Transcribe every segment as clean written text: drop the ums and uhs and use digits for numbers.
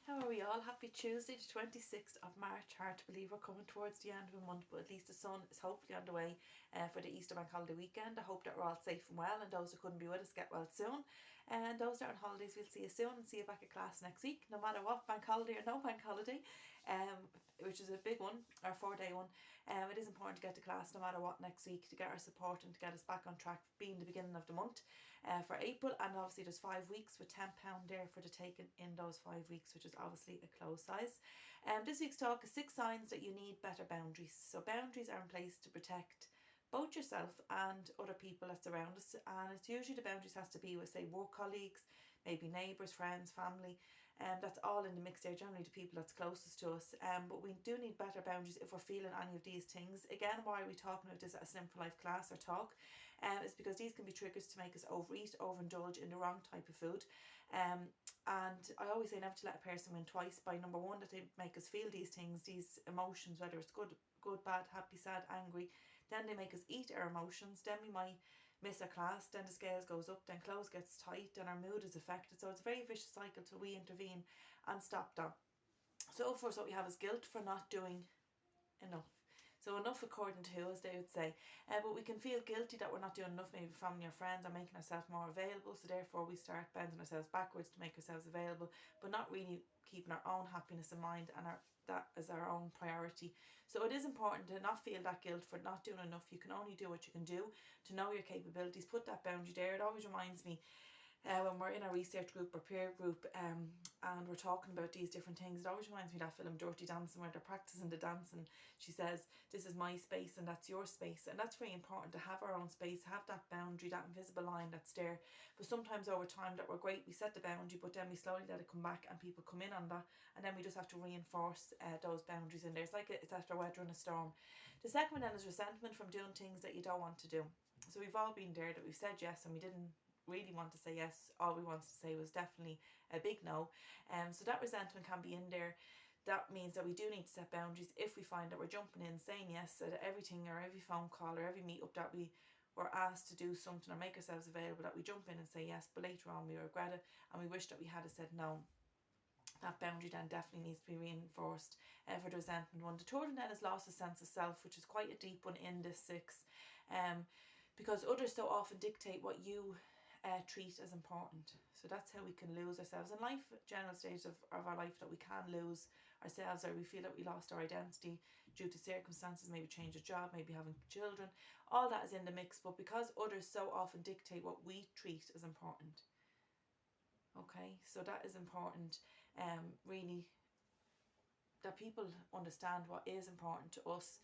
How are we all? Happy Tuesday, the 26th of March. Hard to believe we're coming towards the end of a month, but at least the sun is hopefully on the way for the Easter Bank Holiday weekend. I hope that we're all safe and well, and those who couldn't be with us get well soon. And those that are on holidays, we'll see you soon and see you back at class next week, no matter what, bank holiday or no bank holiday, which is a big one, our 4-day one. It is important to get to class no matter what next week to get our support and to get us back on track, being the beginning of the month for April. And obviously there's 5 weeks with £10 there for the taking in those 5 weeks, which is obviously a close size. This week's talk is 6 signs that you need better boundaries. So boundaries are in place to protect both yourself and other people that surround us, and it's usually the boundaries has to be with, say, work colleagues, maybe neighbours, friends, family, and that's all in the mix there, generally the people that's closest to us. But we do need better boundaries if we're feeling any of these things. Again, why are we talking about this at a Slim for Life class or talk? Is because these can be triggers to make us overeat, overindulge in the wrong type of food. And I always say never to let a person win twice by, number one, that they make us feel these things, these emotions, whether it's good, bad, happy, sad, angry. Then they make us eat our emotions. Then we might miss a class. Then the scales goes up. Then clothes gets tight. Then our mood is affected. So it's a very vicious cycle till we intervene and stop that. So first what we have is guilt for not doing enough. So enough according to who, as they would say. But we can feel guilty that we're not doing enough. Maybe family or friends are making ourselves more available. So therefore we start bending ourselves backwards to make ourselves available, but not really keeping our own happiness in mind and that as our own priority. So it is important to not feel that guilt for not doing enough. You can only do what you can do, to know your capabilities, put that boundary there. It always reminds me when we're in a research group or peer group and we're talking about these different things, it always reminds me of that film Dirty Dancing, where they're practicing the dance and she says, this is my space and that's your space. And that's very important, to have our own space, have that boundary, that invisible line that's there. But sometimes over time that we're great, we set the boundary, but then we slowly let it come back and people come in on that, and then we just have to reinforce those boundaries in there. It's like it's after weathering a storm. The second one then is resentment from doing things that you don't want to do. So we've all been there, that we've said yes and we didn't really want to say yes. All we wanted to say was definitely a big no. So that resentment can be in there. That means that we do need to set boundaries if we find that we're jumping in, saying yes at everything, or every phone call or every meet up that we were asked to do something or make ourselves available, that we jump in and say yes, but later on we regret it and we wish that we had said no. That boundary then definitely needs to be reinforced for the resentment one. The third one then is loss of sense of self, which is quite a deep one in this 6, because others so often dictate what you treat as important. So that's how we can lose ourselves in life, general stages of our life, that we can lose ourselves, or we feel that we lost our identity due to circumstances, maybe change of job, maybe having children. All that is in the mix, but because others so often dictate what we treat as important. Okay, so that is important, really, that people understand what is important to us,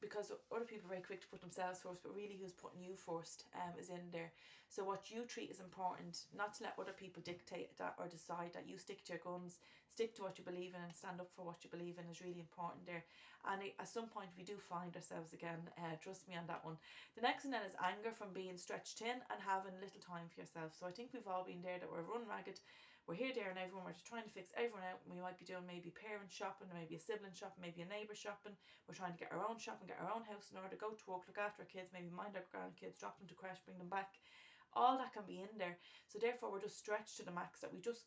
because other people are very quick to put themselves first, but really who's putting you first is in there. So what you treat is important, not to let other people dictate that or decide that. You stick to your guns, stick to what you believe in and stand up for what you believe in is really important there. And at some point we do find ourselves again, trust me on that one. The next one then is anger from being stretched thin and having little time for yourself. So I think we've all been there, that we're run ragged, we're here, there and everyone, we're just trying to fix everyone out. We might be doing maybe parent shopping, or maybe a sibling shopping, maybe a neighbour shopping. We're trying to get our own shopping, get our own house in order, go to work, look after our kids, maybe mind our grandkids, drop them to crash, bring them back. All that can be in there. So therefore we're just stretched to the max, that we just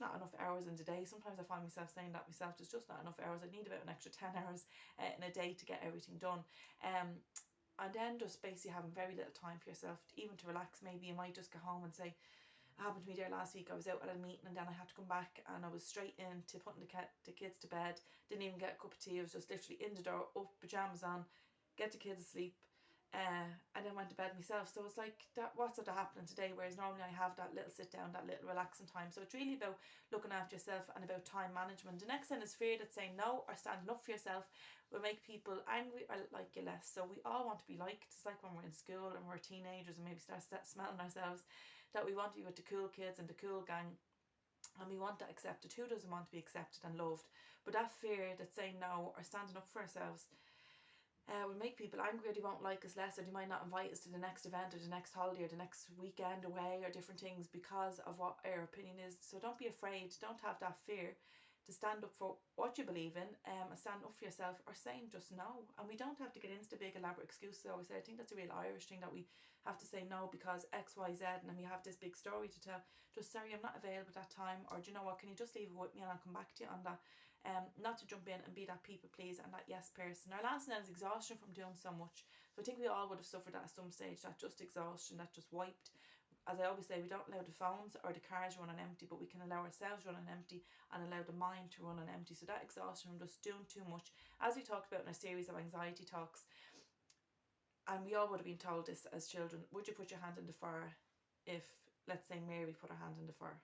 not enough hours in the day. Sometimes I find myself saying that myself, there's just not enough hours. I need about an extra 10 hours in a day to get everything done. And then just basically having very little time for yourself, even to relax. Maybe you might just go home and say, it happened to me there last week. I was out at a meeting and then I had to come back and I was straight into putting the kids to bed. Didn't even get a cup of tea. I was just literally in the door, up, pyjamas on, get the kids asleep, and then went to bed myself. So it's like that, what's sort of happening today, whereas normally I have that little sit down, that little relaxing time. So it's really about looking after yourself and about time management. The next thing is fear that saying no or standing up for yourself will make people angry or like you less. So we all want to be liked. It's like when we're in school and we're teenagers and maybe start smelling ourselves, that we want to be with the cool kids and the cool gang, and we want that accepted. Who doesn't want to be accepted and loved? But that fear that saying no or standing up for ourselves will make people angry, or they won't like us less, or they might not invite us to the next event or the next holiday or the next weekend away or different things because of what our opinion is. So don't be afraid, don't have that fear to stand up for what you believe in, and stand up for yourself, or saying just no. And we don't have to get into the big elaborate excuses. I always say, I think that's a real Irish thing, that we have to say no because X, Y, Z, and then we have this big story to tell. Just, sorry, I'm not available at that time, or do you know what, can you just leave it with me and I'll come back to you on that. Not to jump in and be that people please and that yes person. Our last name is exhaustion from doing so much. So I think we all would have suffered that at some stage, that just exhaustion, that just wiped. As I always say, we don't allow the phones or the cars run on empty, but we can allow ourselves run on empty and allow the mind to run on empty. So that exhaustion from just doing too much, as we talked about in our series of anxiety talks, and we all would have been told this as children, would you put your hand in the fire if, let's say, Mary put her hand in the fire?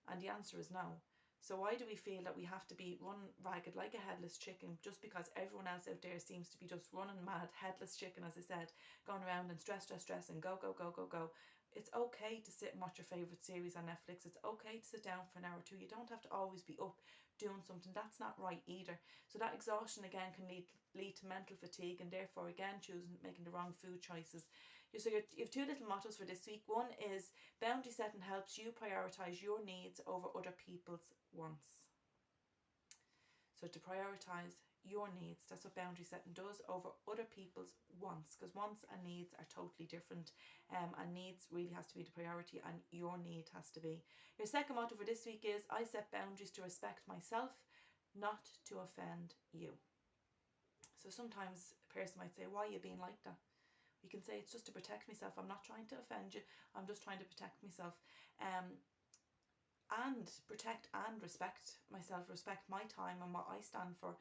And the answer is no. So why do we feel that we have to be run ragged like a headless chicken just because everyone else out there seems to be just running mad, headless chicken, as I said, going around and stress and go, go, go, go, go. It's okay to sit and watch your favourite series on Netflix. It's okay to sit down for an hour or two. You don't have to always be up doing something. That's not right either. So that exhaustion again can lead to mental fatigue, and therefore again making the wrong food choices. So you have two little mottos for this week. One is boundary setting helps you prioritise your needs over other people's wants. So to prioritise your needs, that's what boundary setting does, over other people's wants, because wants and needs are totally different, and needs really has to be the priority and your need has to be. Your second motto for this week is I set boundaries to respect myself, not to offend you. So sometimes a person might say, why are you being like that? You can say, it's just to protect myself. I'm not trying to offend you. I'm just trying to protect myself. And protect and respect myself, respect my time and what I stand for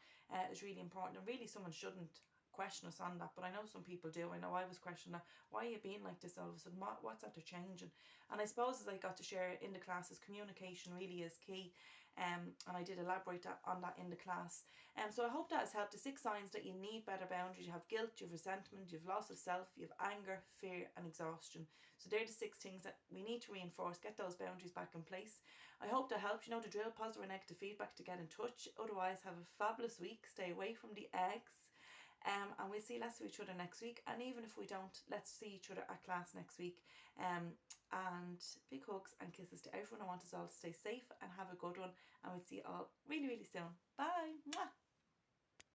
is really important. And really someone shouldn't question us on that, but I know some people do. I know I was questioning that. Why are you being like this all of a sudden? What's after changing? And I suppose, as I got to share in the classes, communication really is key. And I did elaborate on that in the class. So I hope that has helped. The 6 signs that you need better boundaries. You have guilt, you have resentment, you have loss of self, you have anger, fear and exhaustion. So they're the 6 things that we need to reinforce, get those boundaries back in place. I hope that helps. You know the drill, positive or negative feedback to get in touch. Otherwise, have a fabulous week. Stay away from the eggs. And we'll see less of each other next week. And even if we don't, let's see each other at class next week. And big hugs and kisses to everyone. I want us all to stay safe and have a good one. And we'll see you all really, really soon. Bye. Mwah.